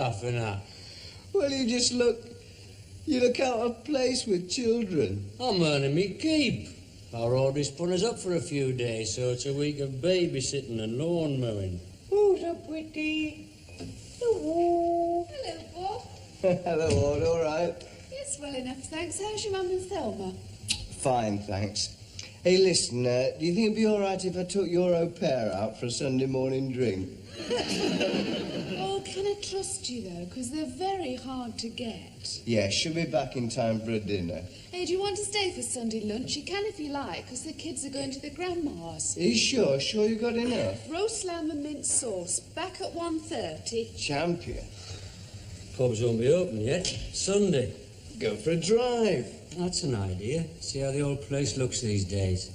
laughing at? Well, you look out of place with children. I'm earning me keep. Our Audrey's put us up for a few days, so it's a week of babysitting and lawn mowing. Who's up with the... Hello. Hello, Bob. Hello, Aud, all right? Yes, well enough, thanks. How's your mum and Thelma? Fine, thanks. Hey, listen, do you think it'd be all right if I took your au pair out for a Sunday morning drink? Oh, can I trust you, though? Because they're very hard to get. Yeah, she'll be back in time for a dinner. Hey, do you want to stay for Sunday lunch? You can if you like, because the kids are going to their grandma's. Are you sure? Sure you got enough? Roast lamb and mint sauce, back at 1:30. Champion. Pubs won't be open yet. Sunday. Go for a drive. That's an idea. See how the old place looks these days.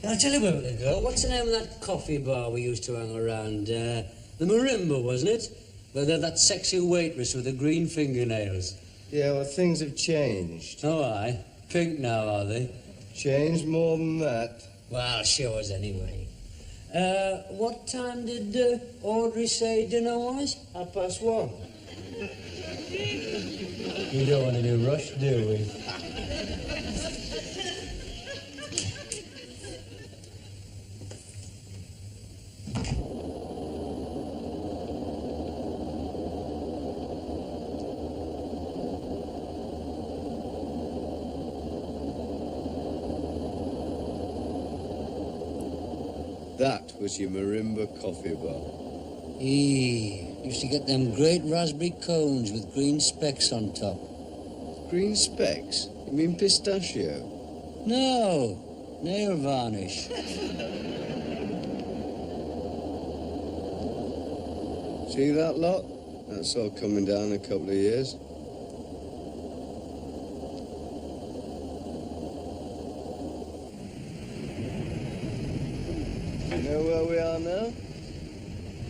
I'll tell you where we're going to go. What's the name of that coffee bar we used to hang around? The Marimba, wasn't it? Where they're that sexy waitress with the green fingernails. Yeah, well, things have changed. Oh, aye. Pink now, are they? Changed more than that. Well, show us anyway. What time did Audrey say dinner was? 1:30. We don't want to be rushed, do we? That was your Marimba coffee bar. Used to get them great raspberry cones with green specks on top. Green specks? You mean pistachio? No, nail varnish. See that lot? That's all coming down in a couple of years. You know where we are now?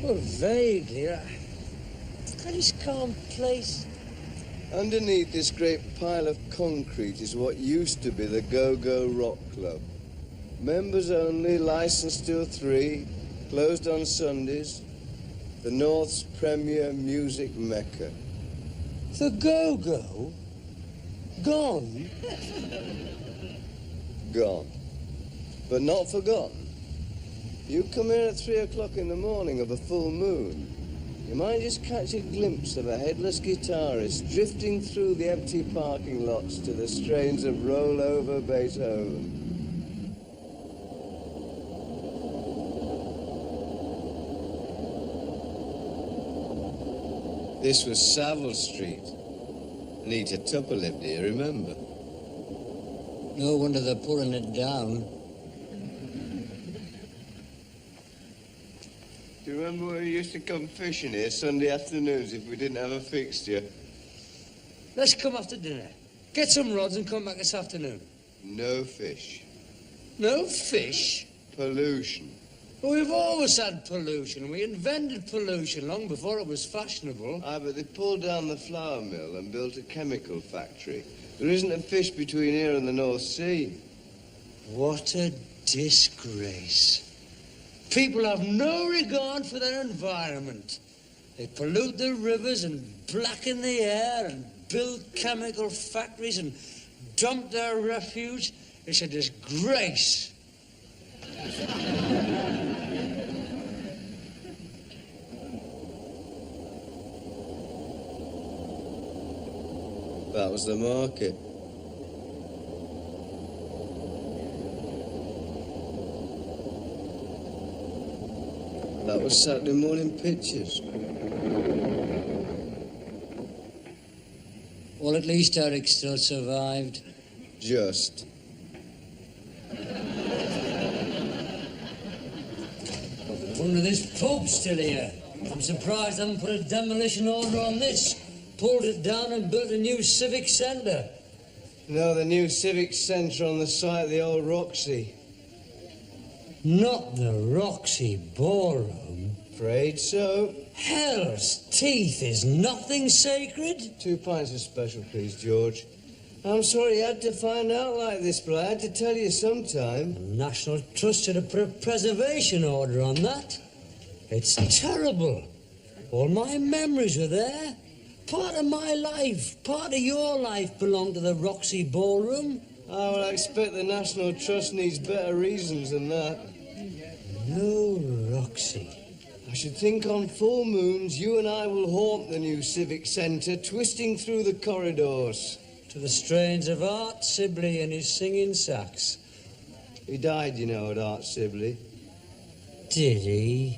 Well, vaguely. This calm place. Underneath this great pile of concrete is what used to be the Go-Go Rock Club. Members only, licensed till 3, closed on Sundays. The North's premier music mecca. The Go-Go? Gone? Gone. But not forgotten. You come here at 3 o'clock in the morning of a full moon, you might just catch a glimpse of a headless guitarist drifting through the empty parking lots to the strains of Roll Over Beethoven. This was Savile Street. Anita Tupper lived here, remember? No wonder they're pulling it down. Do you remember when we used to come fishing here Sunday afternoons if we didn't have a fixture? Let's come after dinner. Get some rods and come back this afternoon. No fish. No fish? Pollution. Well, we've always had pollution. We invented pollution long before it was fashionable. Aye, but they pulled down the flour mill and built a chemical factory. There isn't a fish between here and the North Sea. What a disgrace. People have no regard for their environment. They pollute the rivers and blacken the air and build chemical factories and dump their refuse. It's a disgrace. That was the market. That was Saturday morning pictures. Well, at least Eric still survived. Just. Wonder this pub's still here. I'm surprised I haven't put a demolition order on this. Pulled it down and built a new civic centre. No, the new civic centre on the site of the old Roxy. Not the Roxy Ballroom. Afraid so. Hell's teeth, is nothing sacred? 2 pints of special, please, George. I'm sorry you had to find out like this, but I had to tell you sometime. The National Trust should have put a preservation order on that. It's terrible. All my memories are there. Part of my life, part of your life belonged to the Roxy Ballroom. I would expect the National Trust needs better reasons than that. No Roxy. I should think on full moons you and I will haunt the new civic centre, twisting through the corridors. To the strains of Art Sibley and his singing sax. He died, you know, at Art Sibley. Did he?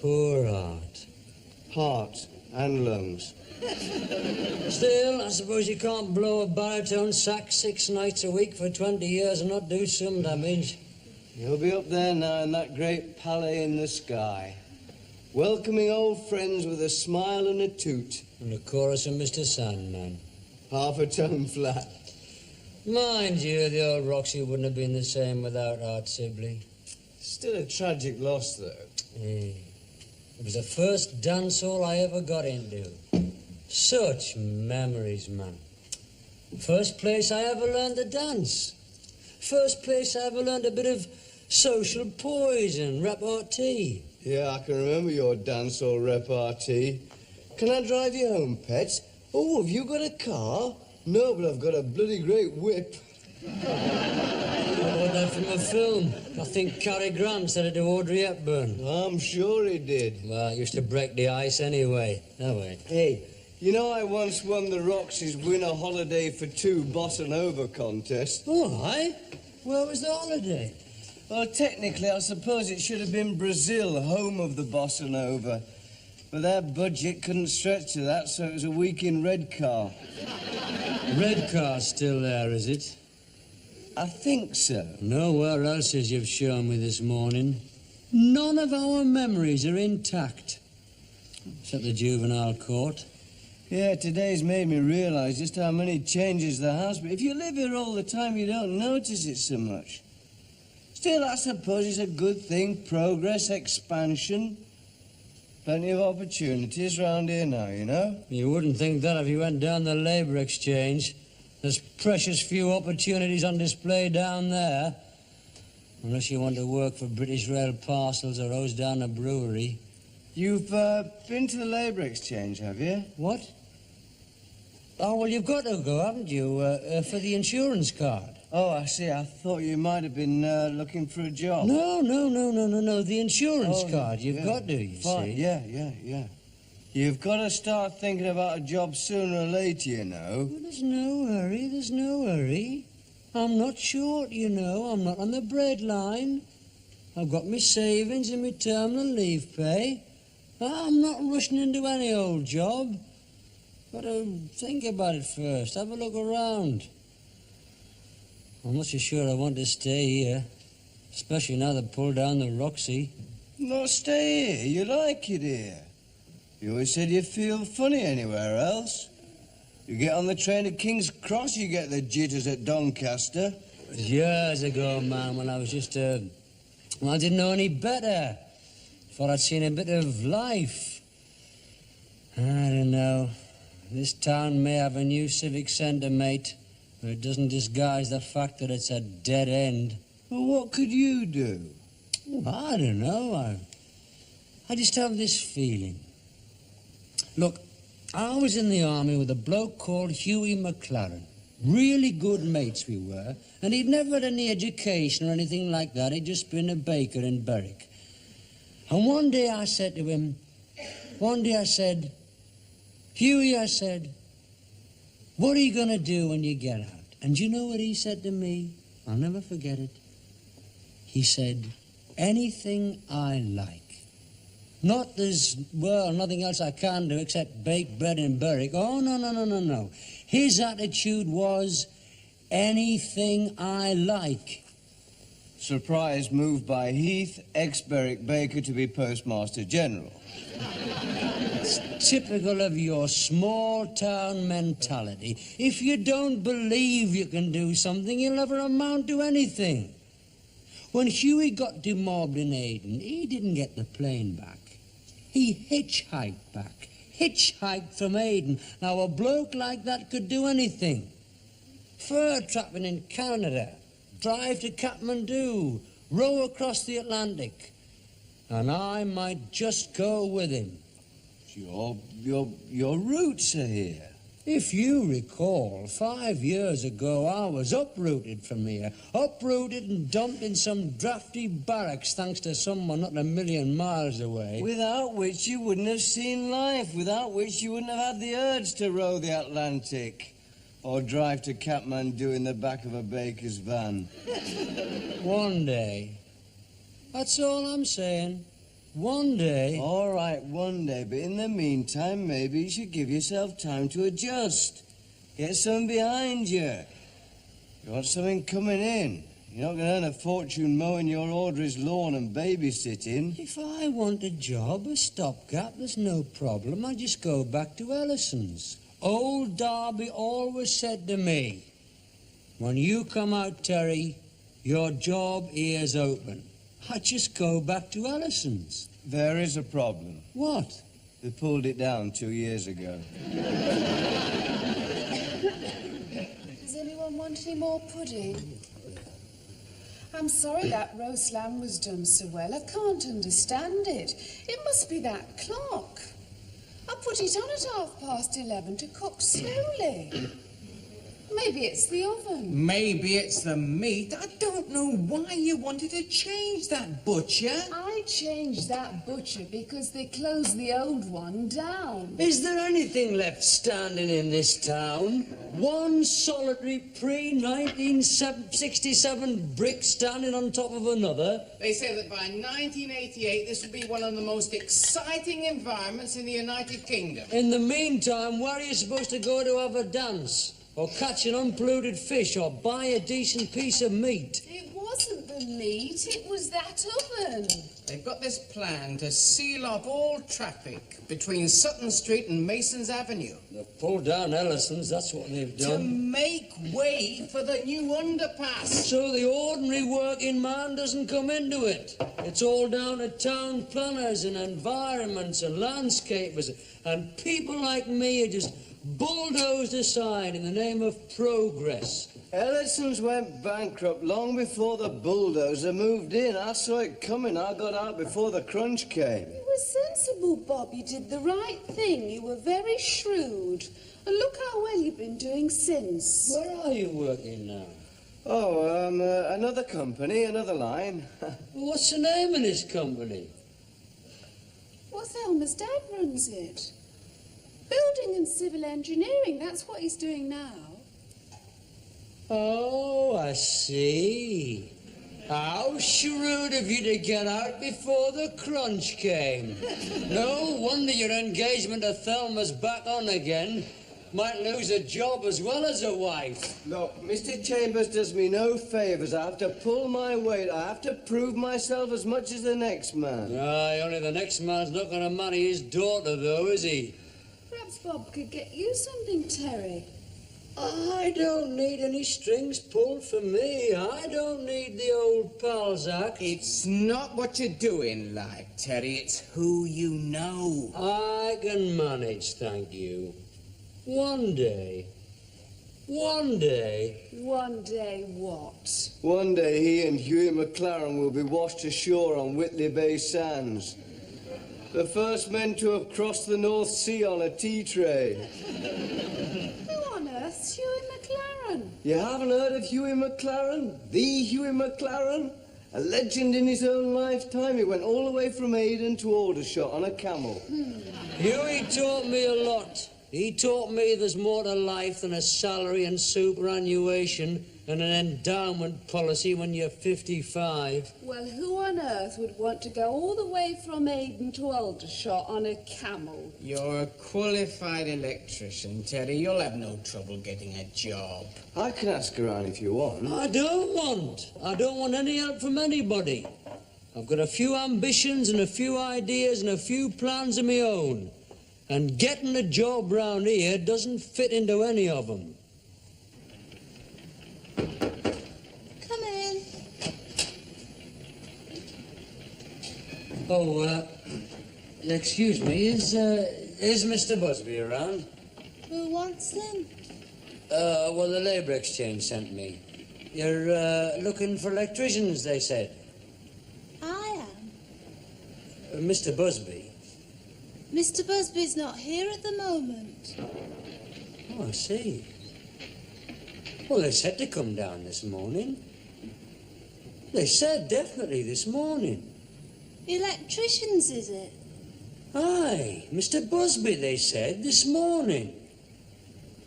Poor Art. Heart and lungs. Still, I suppose you can't blow a baritone sax 6 nights a week for 20 years and not do some damage. You'll be up there now in that great palais in the sky, welcoming old friends with a smile and a toot. And a chorus of Mr. Sandman. Half a tone flat. Mind you, the old Roxy wouldn't have been the same without Art Sibley. Still a tragic loss, though. It was the first dance hall I ever got into. Such memories, man. First place I ever learned to dance. First place I ever learned a bit of social poise and repartee. Yeah, I can remember your dance hall repartee. Can I drive you home, pet? Oh, have you got a car? No, but I've got a bloody great whip. I got that from a film. I think Cary Grant said it to Audrey Hepburn. I'm sure he did. Well, it used to break the ice anyway. That way. Hey, you know I once won the Roxy's Win a Holiday for 2 Bossa Nova contest. Oh, aye? Where was the holiday? Well, technically, I suppose it should have been Brazil, home of the Bossa Nova. But their budget couldn't stretch to that, so it was a week in Redcar. Redcar's still there, is it? I think so. Nowhere else, as you've shown me this morning. None of our memories are intact. Except the juvenile court. Yeah, today's made me realise just how many changes there has been. If you live here all the time, you don't notice it so much. Still, I suppose it's a good thing. Progress, expansion. Plenty of opportunities round here now, you know? You wouldn't think that if you went down the Labour Exchange. There's precious few opportunities on display down there. Unless you want to work for British Rail Parcels or hose down a brewery. You've been to the Labour Exchange, have you? What? Oh, well, you've got to go, haven't you, for the insurance card? Oh, I see. I thought you might have been looking for a job. No. The insurance card. You've got to, you Fine. see. Yeah. You've got to start thinking about a job sooner or later, you know. Well, there's no hurry. I'm not short, you know. I'm not on the breadline. I've got my savings and my terminal leave pay. I'm not rushing into any old job. Got to think about it first. Have a look around. I'm not so sure I want to stay here. Especially now they've pulled down the Roxy. Not stay here. You like it here. You always said you feel funny anywhere else. You get on the train at King's Cross, you get the jitters at Doncaster. It was years ago, man, when I was just, I didn't know any better. Thought I'd seen a bit of life. I don't know. This town may have a new civic centre, mate, but it doesn't disguise the fact that it's a dead end. Well, what could you do? Well, I don't know. I just have this feeling. Look, I was in the army with a bloke called Hughie McLaren. Really good mates we were, and he'd never had any education or anything like that. He'd just been a baker in Berwick. And one day I said to him, Hughie, I said, what are you going to do when you get out? And you know what he said to me? I'll never forget it. He said, anything I like. Not there's, well, nothing else I can do except bake bread in Berwick. Oh, no. His attitude was, anything I like. Surprise move by Heath, ex-Berwick baker, to be Postmaster General. It's typical of your small-town mentality. If you don't believe you can do something, you'll never amount to anything. When Hughie got demobbed in Aden, he didn't get the plane back. He hitchhiked back. Hitchhiked from Aden. Now, a bloke like that could do anything. Fur trapping in Canada. Drive to Kathmandu. Row across the Atlantic. And I might just go with him. Your roots are here. If you recall, 5 years ago, I was uprooted from here. Uprooted and dumped in some drafty barracks thanks to someone not a million miles away. Without which you wouldn't have seen life. Without which you wouldn't have had the urge to row the Atlantic. Or drive to Kathmandu in the back of a baker's van. One day. That's all I'm saying. One day. All right, one day. But in the meantime, maybe you should give yourself time to adjust. Get something behind you. You want something coming in. You're not going to earn a fortune mowing your orderly's lawn and babysitting. If I want a job, a stopgap, there's no problem. I just go back to Ellison's. Old Darby always said to me, when you come out, Terry, your job here's open. I just go back to Ellison's. There is a problem. What? They pulled it down 2 years ago. Does anyone want any more pudding? I'm sorry that roast lamb was done so well. I can't understand it. It must be that clock. I put it on at 11:30 to cook slowly. Maybe it's the oven. Maybe it's the meat. I don't know why you wanted to change that, Butcher. I changed that butcher because they closed the old one down. Is there anything left standing in this town? One solitary pre-1967 brick standing on top of another? They say that by 1988 this will be one of the most exciting environments in the United Kingdom. In the meantime, where are you supposed to go to have a dance? Or catch an unpolluted fish, or buy a decent piece of meat? It wasn't the meat, it was that oven. They've got this plan to seal off all traffic between Sutton Street and Mason's Avenue. They've pulled down Ellison's, that's what they've To done. make way for the new underpass. So the ordinary working man doesn't come into it. It's all down to town planners and environments and landscapers. And people like me are just bulldozed aside in the name of progress. Ellison's went bankrupt long before the bulldozer moved in. I saw it coming. I got out before the crunch came. You were sensible, Bob. You did the right thing. You were very shrewd. And look how well you've been doing since. Where are you working now? Oh, another company, another line. What's the name of this company? Well, Thelma's dad runs it. Building and civil engineering, that's what he's doing now. Oh, I see. How shrewd of you to get out before the crunch came. No wonder your engagement to Thelma's back on again. Might lose a job as well as a wife. Look, Mr. Chambers does me no favours. I have to pull my weight. I have to prove myself as much as the next man. Aye, only the next man's not going to marry his daughter, though, is he? Perhaps Bob could get you something, Terry. I don't need any strings pulled for me. I don't need the old pal's act. It's not what you're doing, like, Terry. It's who you know. I can manage, thank you. One day. One day. One day what? One day he and Huey McLaren will be washed ashore on Whitley Bay sands. The first men to have crossed the North Sea on a tea tray. Who on earth's Huey McLaren? You haven't heard of Huey McLaren? The Huey McLaren? A legend in his own lifetime. He went all the way from Aden to Aldershot on a camel. Huey taught me a lot. He taught me there's more to life than a salary and superannuation and an endowment policy when you're 55. Well, who on earth would want to go all the way from Aden to Aldershot on a camel? You're a qualified electrician, Terry. You'll have no trouble getting a job. I can ask around if you want. I don't want any help from anybody. I've got a few ambitions and a few ideas and a few plans of my own. And getting a job round here doesn't fit into any of them. Come in. Oh, excuse me, is Mr. Busby around? Who wants them? Well, the Labour Exchange sent me. You're, looking for electricians, they said. I am. Mr. Busby, Mr. Busby's not here at the moment. Oh, I see. Well, they said to come down this morning. They said definitely this morning. Electricians, is it? Aye, Mr. Busby, they said, this morning.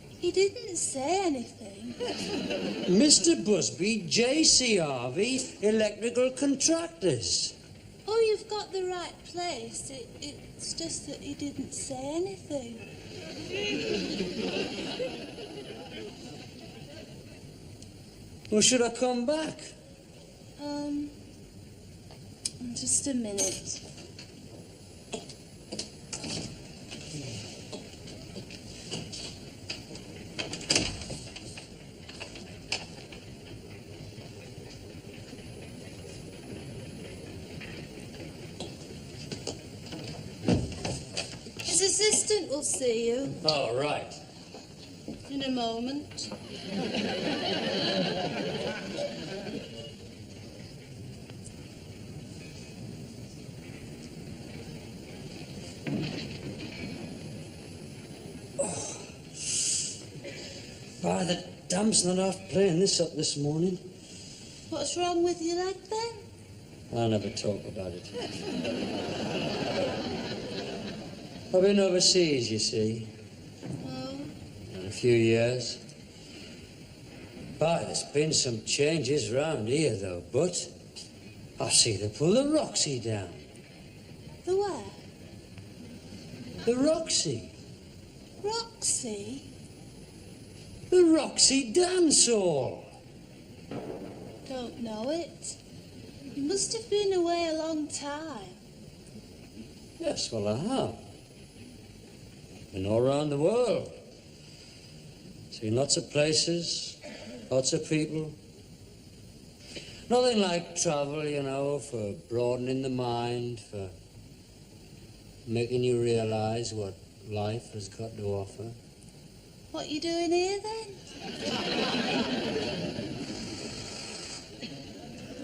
He didn't say anything. Mr. Busby, JCRV Electrical Contractors. Oh, you've got the right place. It's just that he didn't say anything. Well, should I come back? Just a minute. His assistant will see you All right. in a moment. By the damp's not off playing this up this morning. What's wrong with your leg then? I'll never talk about it. I've been overseas, you see, Oh, in a few years. But there's been some changes round here, though, but I see they pull the Roxy down. the where? The Roxy. Roxy? The Roxy Dance Hall. Don't know it. You must have been away a long time. Yes, well, I have. Been all around the world. Seen lots of places, lots of people. Nothing like travel, you know, for broadening the mind, for making you realize what life has got to offer. What you doing here then?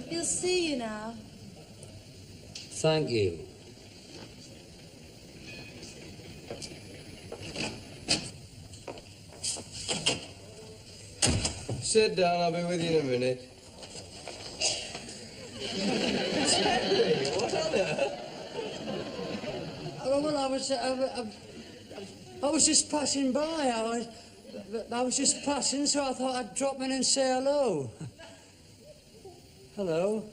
He'll see you now. Thank you. Sit down, I'll be with you in a minute. Terry, what on earth? Oh, well, I was just passing by. I was just passing, so I thought I'd drop in and say hello. Hello.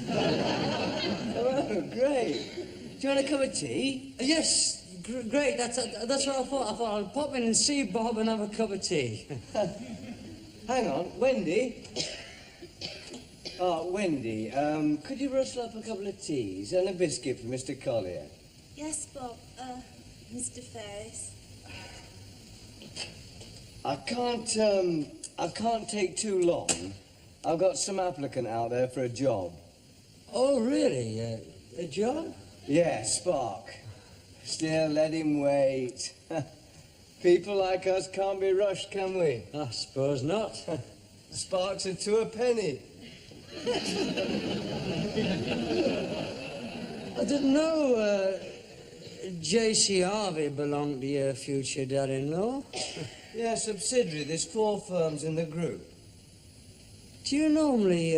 Oh, great. Do you want a cup of tea? Yes, great. That's what I thought. I thought I'd pop in and see Bob and have a cup of tea. Hang on, Wendy. Oh, Wendy, could you rustle up a couple of teas and a biscuit for Mr. Collier? Yes, Bob. Mr. Ferris. I can't take too long. I've got some applicant out there for a job. Oh, really? A job? Yeah, Spark. Still, let him wait. People like us can't be rushed, can we? I suppose not. Sparks are two a penny. I didn't know J.C. Harvey belonged to your future dad-in-law. Yeah, subsidiary. There's 4 firms in the group. Do you normally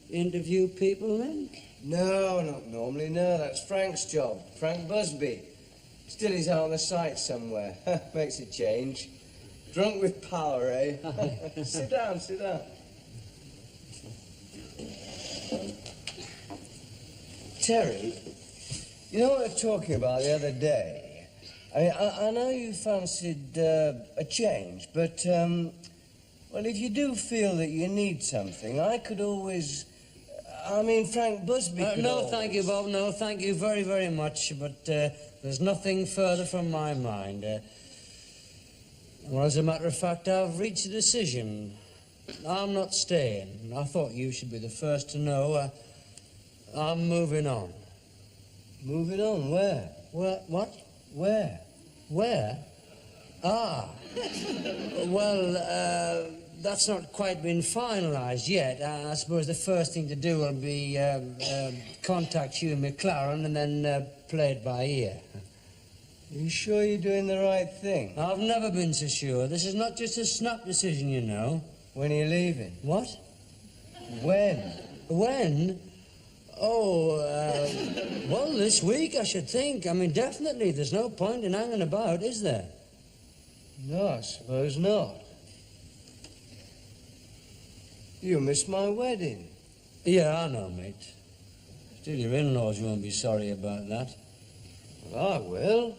interview people then? No, not normally, no. That's Frank's job. Frank Busby. Still, he's out on the site somewhere. Makes a change. Drunk with power, eh? Sit down, sit down. Terry, you know what we were talking about the other day? I know you fancied a change, but, well, if you do feel that you need something, I could always... I mean, Frank Busby could No, always... thank you, Bob. No, thank you very, very much. But there's nothing further from my mind. Well, as a matter of fact, I've reached a decision. I'm not staying. I thought you should be the first to know. I'm moving on. Moving on, where? What? Where? Where? Ah. Well, that's not quite been finalised yet. I suppose the first thing to do will be contact Hugh McLaren and then play it by ear. You sure you're doing the right thing? I've never been so sure. This is not just a snap decision, you know. When are you leaving? What? When? When? Oh, well, this week, I should think. I mean, definitely, there's no point in hanging about, is there? No, I suppose not. You missed my wedding. Yeah, I know, mate. Still, your in-laws won't be sorry about that. Well, I will.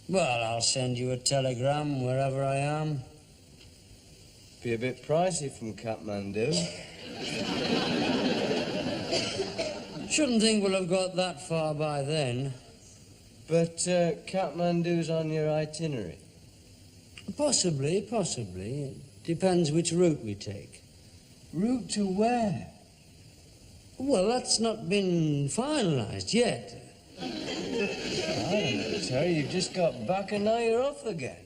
Well, I'll send you a telegram wherever I am. Be a bit pricey from Kathmandu. Shouldn't think we'll have got that far by then. But Kathmandu's on your itinerary. Possibly. It depends which route we take. Route to where? Well, that's not been finalised yet. I don't know, Terry. You've just got back and now you're off again.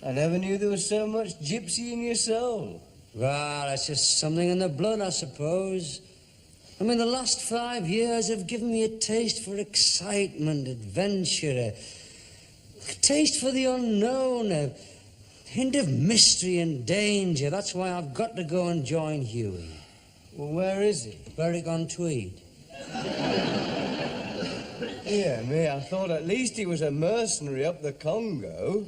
I never knew there was so much gypsy in your soul. Well, it's just something in the blood, I suppose. I mean, the last 5 years have given me a taste for excitement, adventure, a taste for the unknown, a hint of mystery and danger. That's why I've got to go and join Huey. Well, where is he? Berwick-on-Tweed. Yeah, me, I thought at least he was a mercenary up the Congo.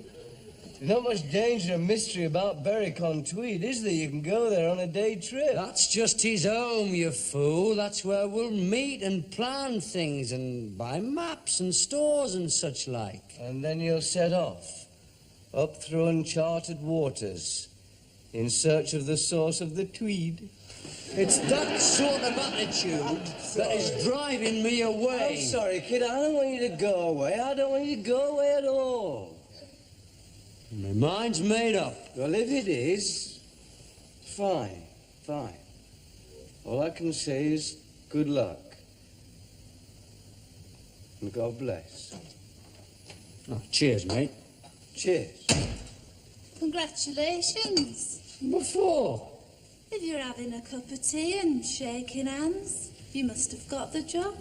There's not much danger and mystery about Berwick-on-Tweed, is there? You can go there on a day trip. That's just his home, you fool. That's where we'll meet and plan things and buy maps and stores and such like. And then you'll set off, up through uncharted waters, in search of the source of the Tweed. It's that sort of attitude that is driving me away. I'm sorry, kid. I don't want you to go away. I don't want you to go away at all. My mind's made up. Well, if it is, fine. All I can say is good luck. And God bless. Oh, cheers, mate. Cheers. Congratulations. What for? If you're having a cup of tea and shaking hands, you must have got the job.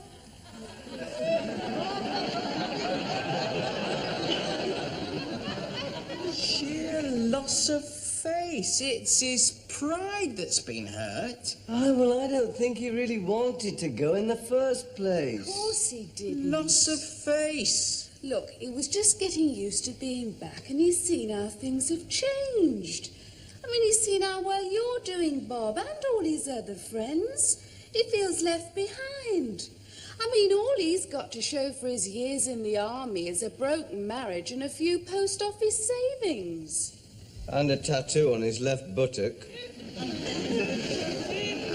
Sheer loss of face. It's his pride that's been hurt. Oh, well, I don't think he really wanted to go in the first place. Of course he didn't. Loss of face. Look, he was just getting used to being back, and he's seen how things have changed. I mean, he's seen how well you're doing, Bob, and all his other friends. He feels left behind. I mean, all he's got to show for his years in the army is a broken marriage and a few post office savings. And a tattoo on his left buttock.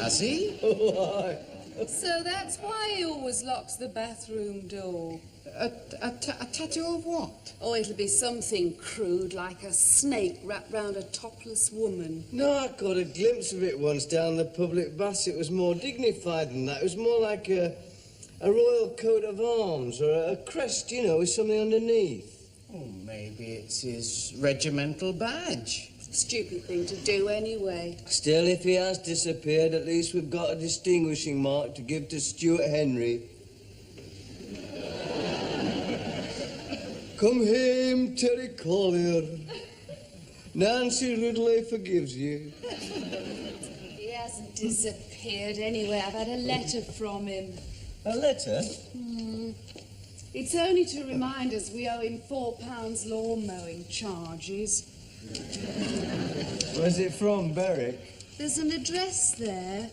Has he? Why? So that's why he always locks the bathroom door. A tattoo of what? Oh, it'll be something crude, like a snake wrapped round a topless woman. No, I caught a glimpse of it once down the public baths. It was more dignified than that. It was more like a royal coat of arms or a crest, you know, with something underneath. Oh, maybe it's his regimental badge. Stupid thing to do anyway. Still, if he has disappeared, at least we've got a distinguishing mark to give to Stuart Henry. Come home, Terry Collier. Nancy Ridley forgives you. He hasn't disappeared anyway. I've had a letter from him. A letter? It's only to remind us we owe him £4 lawn mowing charges. Where's it from, Berwick? There's an address there.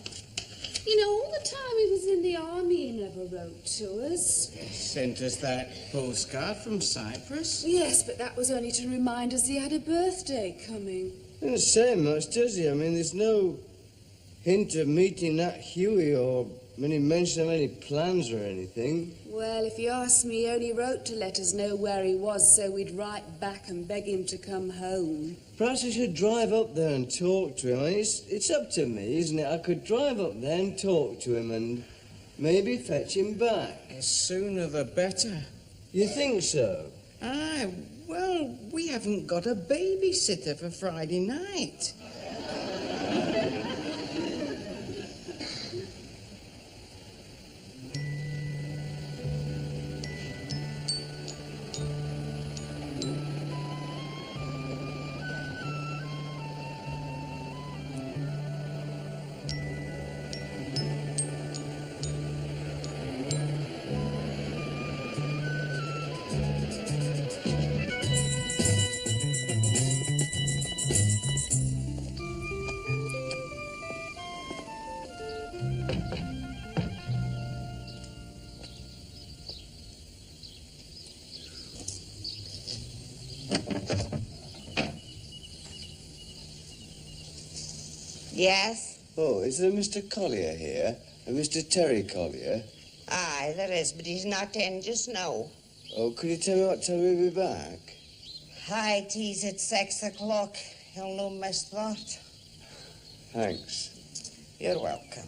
You know, all the time he was in the army, he never wrote to us. Sent us that postcard from Cyprus. Yes, but that was only to remind us he had a birthday coming. Doesn't say much, does he? I mean, there's no hint of meeting that Huey or any mention of any plans or anything. Well, if you ask me, he only wrote to let us know where he was so we'd write back and beg him to come home. Perhaps I should drive up there and talk to him. I mean, it's up to me, isn't it? I could drive up there and talk to him and maybe fetch him back. The sooner the better. You think so? Aye, well, we haven't got a babysitter for Friday night. Yes? Oh, is there Mr. Collier here? Mr. Terry Collier? Aye, there is, but he's not in just now. Oh, could you tell me what time he'll be back? Aye, tea's at 6 o'clock. He'll no miss that. Thanks. You're welcome.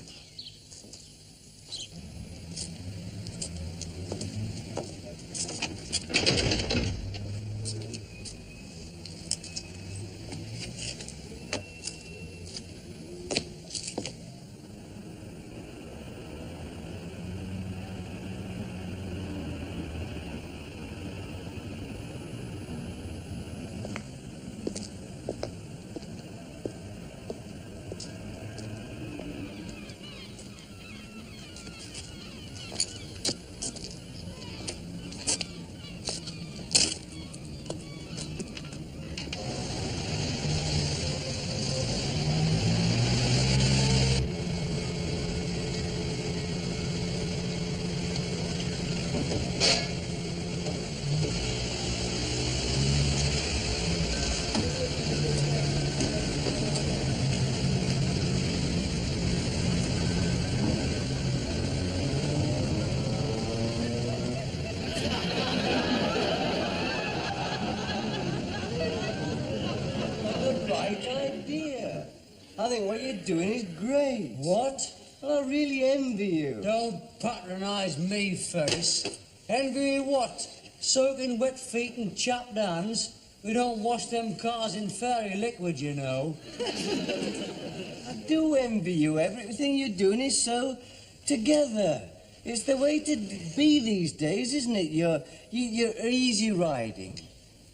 I think what you're doing is great. What? Well, I really envy you. Don't patronise me, Ferris. Envy what? Soaking wet feet and chapped hands? We don't wash them cars in fairy liquid, you know. I do envy you. Everything you're doing is so together. It's the way to be these days, isn't it? You're easy riding.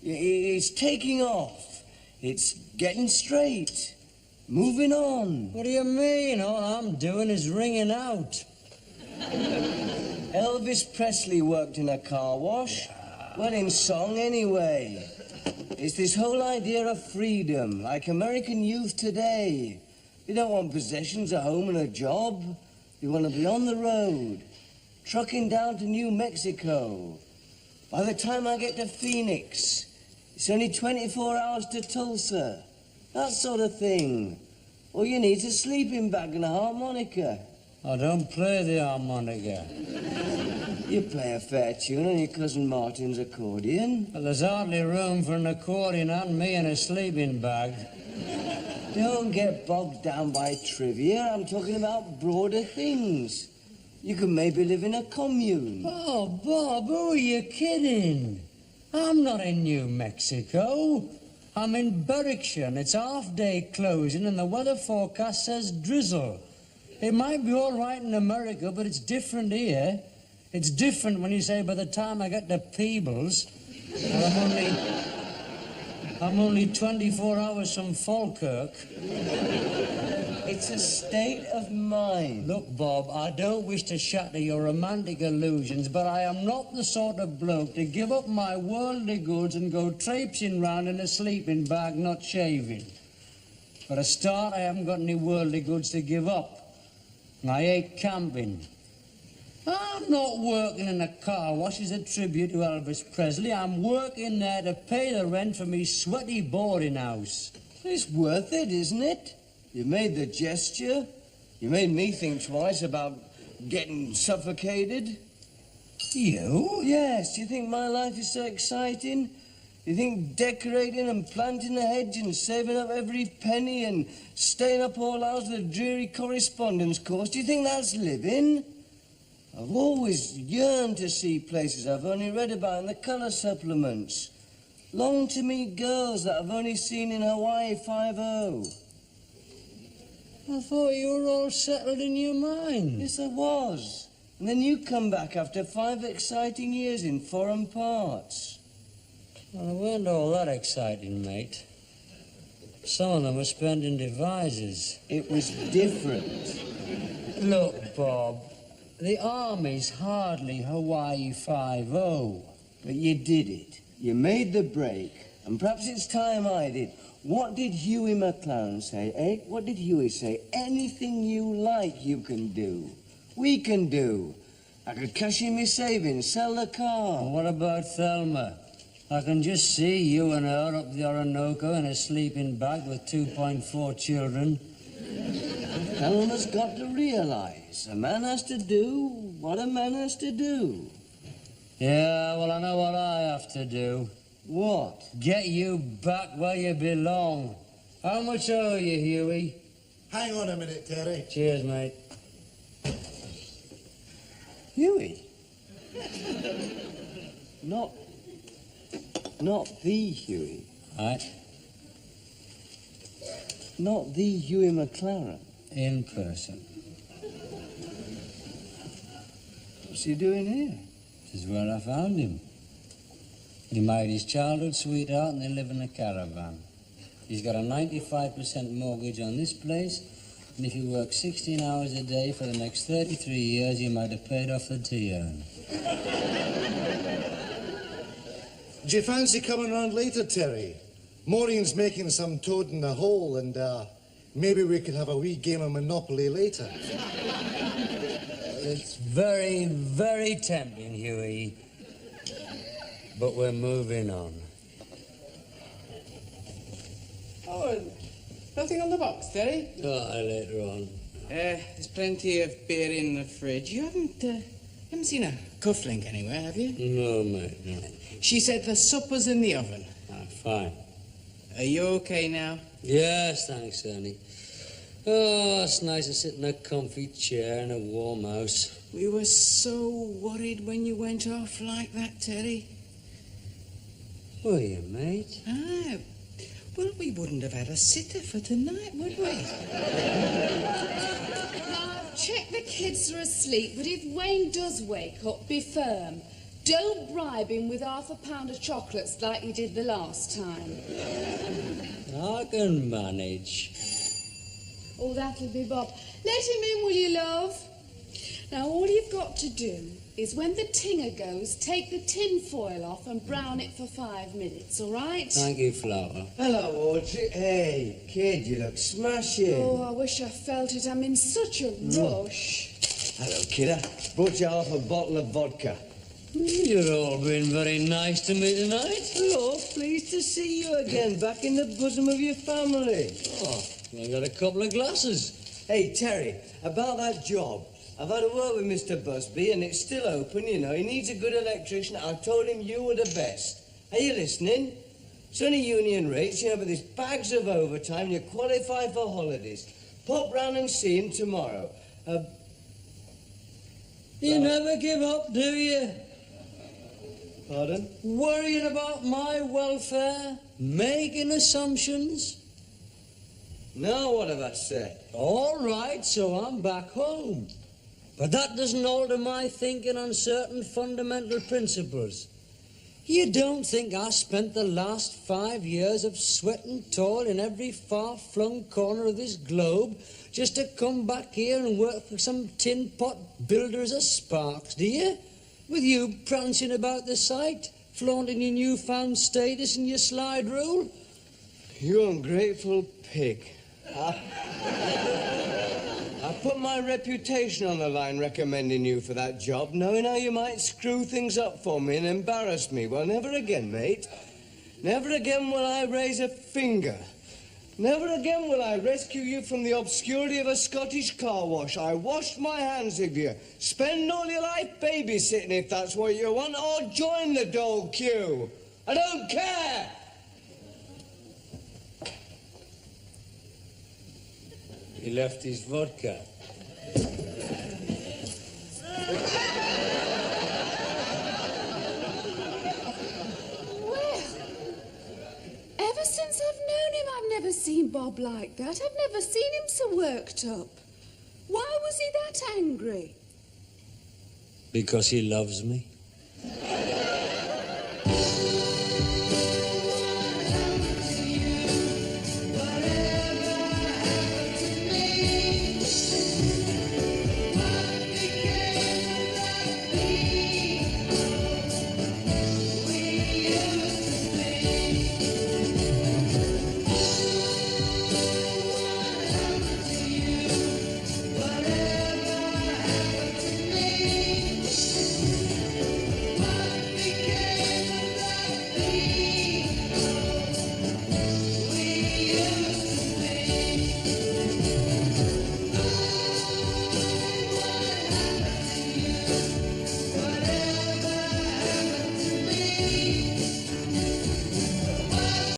It's taking off. It's getting straight. Moving on. What do you mean? All I'm doing is ringing out. Elvis Presley worked in a car wash. Well, in song anyway. It's this whole idea of freedom, like American youth today. You don't want possessions, a home and a job. You want to be on the road, trucking down to New Mexico. By the time I get to Phoenix, it's only 24 hours to Tulsa. That sort of thing. All you need is a sleeping bag and a harmonica. I don't play the harmonica. You play a fair tune on your cousin Martin's accordion. Well, there's hardly room for an accordion and me in a sleeping bag. Don't get bogged down by trivia. I'm talking about broader things. You could maybe live in a commune. Oh, Bob, who are you kidding? I'm not in New Mexico. I'm in Berwickshire, and it's half-day closing, and the weather forecast says drizzle. It might be all right in America, but it's different here. It's different when you say, by the time I get to Peebles, I'm only 24 hours from Falkirk. It's a state of mind. Look, Bob, I don't wish to shatter your romantic illusions, but I am not the sort of bloke to give up my worldly goods and go traipsing round in a sleeping bag, not shaving. For a start, I haven't got any worldly goods to give up. I hate camping. I'm not working in a car wash as a tribute to Elvis Presley. I'm working there to pay the rent for me sweaty boarding house. It's worth it, isn't it? You made the gesture. You made me think twice about getting suffocated. You? Yes, you think my life is so exciting? You think decorating and planting a hedge and saving up every penny and staying up all hours with a dreary correspondence course, do you think that's living? I've always yearned to see places I've only read about in the colour supplements. Long to meet girls that I've only seen in Hawaii 5-0. I thought you were all settled in your mind. Yes, I was. And then you come back after 5 exciting years in foreign parts. Well, it weren't all that exciting, mate. Some of them were spent in devices. It was different. Look, Bob, the Army's hardly Hawaii 5-0. But you did it. You made the break. And perhaps it's time I did. What did Huey McLaren say, eh? What did Huey say? Anything you like, you can do. We can do. I could cash in my savings, sell the car. And what about Thelma? I can just see you and her up the Orinoco in a sleeping bag with 2.4 children. Eleanor's got to realise a man has to do what a man has to do. Yeah, well, I know what I have to do. What? Get you back where you belong. How much owe you, Huey? Hang on a minute, Terry. Cheers, mate. Huey? Not the Huey. Right. Not the Huey McLaren. In person. What's he doing here? This is where I found him. He married his childhood sweetheart and they live in a caravan. He's got a 95% mortgage on this place, and if he works 16 hours a day for the next 33 years, he might have paid off the tea urn. Do you fancy coming round later, Terry? Maureen's making some toad in the hole, and maybe we could have a wee game of Monopoly later. It's very, very tempting, Huey. But we're moving on. Oh, nothing on the box, Terry? Oh, later on. There's plenty of beer in the fridge. You haven't seen a cufflink anywhere, have you? No, mate, no. She said the supper's in the oven. Ah, fine. Are you okay now? Yes, thanks, Ernie. Oh, it's nice to sit in a comfy chair in a warm house. We were so worried when you went off like that, Terry. Were you, mate? Ah, well, we wouldn't have had a sitter for tonight, would we? Now, check the kids are asleep, but if Wayne does wake up, be firm. Don't bribe him with half a pound of chocolates like you did the last time. I can manage. Oh, that'll be Bob. Let him in, will you, love? Now, all you've got to do is when the tinger goes, take the tin foil off and brown it for 5 minutes, all right? Thank you, Flower. Hello, Audrey. Hey, kid, you look smashing. Oh, I wish I felt it. I'm in such a rush. Hello, kidder. Brought you half a bottle of vodka. You've all been very nice to me tonight. Hello, pleased to see you again, back in the bosom of your family. Oh, I got a couple of glasses. Hey, Terry, about that job. I've had a word with Mr. Busby, and it's still open, you know. He needs a good electrician. I told him you were the best. Are you listening? It's only union rates, you know, but there's bags of overtime, and you qualify for holidays. Pop round and see him tomorrow. You never give up, do you? Pardon? Worrying about my welfare? Making assumptions? Now what have I said? All right, so I'm back home. But that doesn't alter my thinking on certain fundamental principles. You don't think I spent the last 5 years of sweat and toil in every far-flung corner of this globe just to come back here and work for some tin pot builders of Sparks, do you? With you prancing about the site, flaunting your newfound status and your slide rule? You ungrateful pig. I put my reputation on the line recommending you for that job, knowing how you might screw things up for me and embarrass me. Well, never again, mate. Never again will I raise a finger. Never again will I rescue you from the obscurity of a Scottish car wash. I wash my hands of you. Spend all your life babysitting if that's what you want, or join the dole queue. I don't care! He left his vodka. Well, ever since I've known him, I've never seen Bob like that. I've never seen him so worked up. Why was he that angry? Because he loves me.